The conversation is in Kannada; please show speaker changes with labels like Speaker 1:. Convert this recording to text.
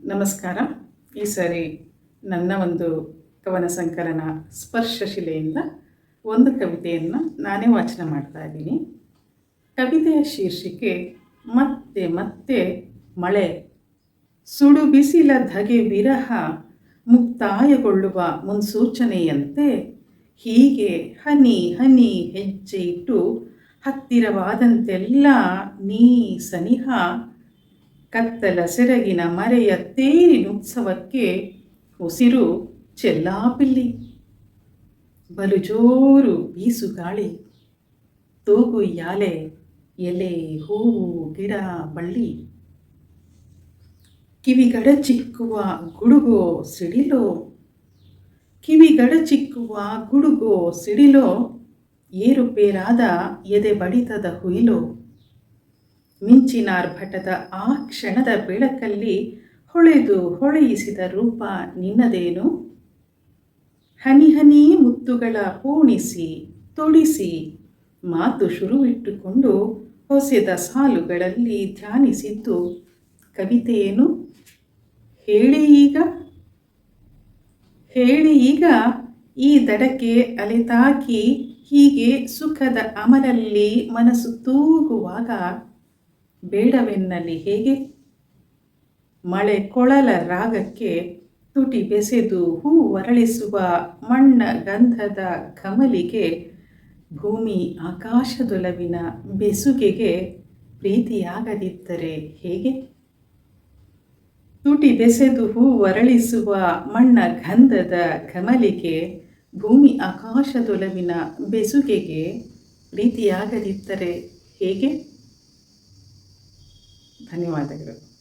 Speaker 1: ನಮಸ್ಕಾರ. ಈ ಸಾರಿ ನನ್ನ ಒಂದು ಕವನ ಸಂಕಲನ ಸ್ಪರ್ಶಶಿಲೆಯಿಂದ ಒಂದು ಕವಿತೆಯನ್ನು ನಾನೇ ವಾಚನ ಮಾಡ್ತಾ ಇದ್ದೀನಿ. ಕವಿತೆಯ ಶೀರ್ಷಿಕೆ ಮತ್ತೆ ಮತ್ತೆ ಮಳೆ. ಸುಡು ಬಿಸಿಲ ಧಗೆ ವಿರಹ ಮುಕ್ತಾಯಗೊಳ್ಳುವ ಮುನ್ಸೂಚನೆಯಂತೆ ಹೀಗೆ ಹನಿ ಹನಿ ಹೆಜ್ಜೆ ಇಟ್ಟು ಹತ್ತಿರವಾದಂತೆಲ್ಲ ನೀ ಸನಿಹ ಕತ್ತಲ ಸೆರಗಿನ ಮರೆಯ ತೇರಿನುತ್ಸವಕ್ಕೆ ಉಸಿರು ಚೆಲ್ಲಾಪಿಲ್ಲಿ. ಬಲು ಜೋರು ಬೀಸುಗಾಳಿ, ತೂಗುಯ್ಯಾಲೆ, ಎಲೆ ಹೂವು ಗಿಡ ಬಳ್ಳಿ. ಕಿವಿಗಡಚಿಕ್ಕುವ ಗುಡುಗೋ ಸಿಡಿಲೋ, ಕಿವಿಗಡಚಿಕ್ಕುವ ಗುಡುಗೋ ಸಿಡಿಲೋ, ಏರುಪೇರಾದ ಎದೆ ಬಡಿತದ ಹುಯಿಲೋ. ಮಿಂಚಿನಾರ್ಭಟದ ಆ ಕ್ಷಣದ ಬೆಳಕಲ್ಲಿ ಹೊಳೆದು ಹೊಳೆಯಿಸಿದ ರೂಪ ನಿನ್ನದೇನು. ಹನಿ ಹನಿ ಮುತ್ತುಗಳ ಪೋಣಿಸಿ ತೊಡಿಸಿ ಮಾತು ಶುರುವಿಟ್ಟುಕೊಂಡು ಹೊಸೆದ ಸಾಲುಗಳಲ್ಲಿ ಧ್ಯಾನಿಸಿದ್ದು ಕವಿತೆಯೇನು. ಹೇಳಿ ಈಗ ಈ ದಡಕ್ಕೆ ಅಲೆತಾಕಿ ಹೀಗೆ ಸುಖದ ಅಮಲಲ್ಲಿ ಮನಸ್ಸು ತೂಗುವಾಗ ಬೇಡವೆನ್ನಲಿ ಹೇಗೆ. ಮಳೆ ಕೊಳಲ ರಾಗಕ್ಕೆ ತುಟಿ ಬೆಸೆದು ಹೂ ಅರಳಿಸುವ ಮಣ್ಣ ಗಂಧದ ಕಮಲಿಗೆ ಭೂಮಿ ಆಕಾಶದೊಲವಿನ ಬೆಸುಗೆಗೆ ಪ್ರೀತಿಯಾಗದಿದ್ದರೆ ಹೇಗೆ. ತುಟಿ ಬೆಸೆದು ಹೂ ಅರಳಿಸುವ ಮಣ್ಣ ಗಂಧದ ಕಮಲಿಗೆ ಭೂಮಿ ಆಕಾಶದೊಲವಿನ ಬೆಸುಗೆಗೆ ಪ್ರೀತಿಯಾಗದಿದ್ದರೆ ಹೇಗೆ. ಧನ್ಯವಾದಗಳು.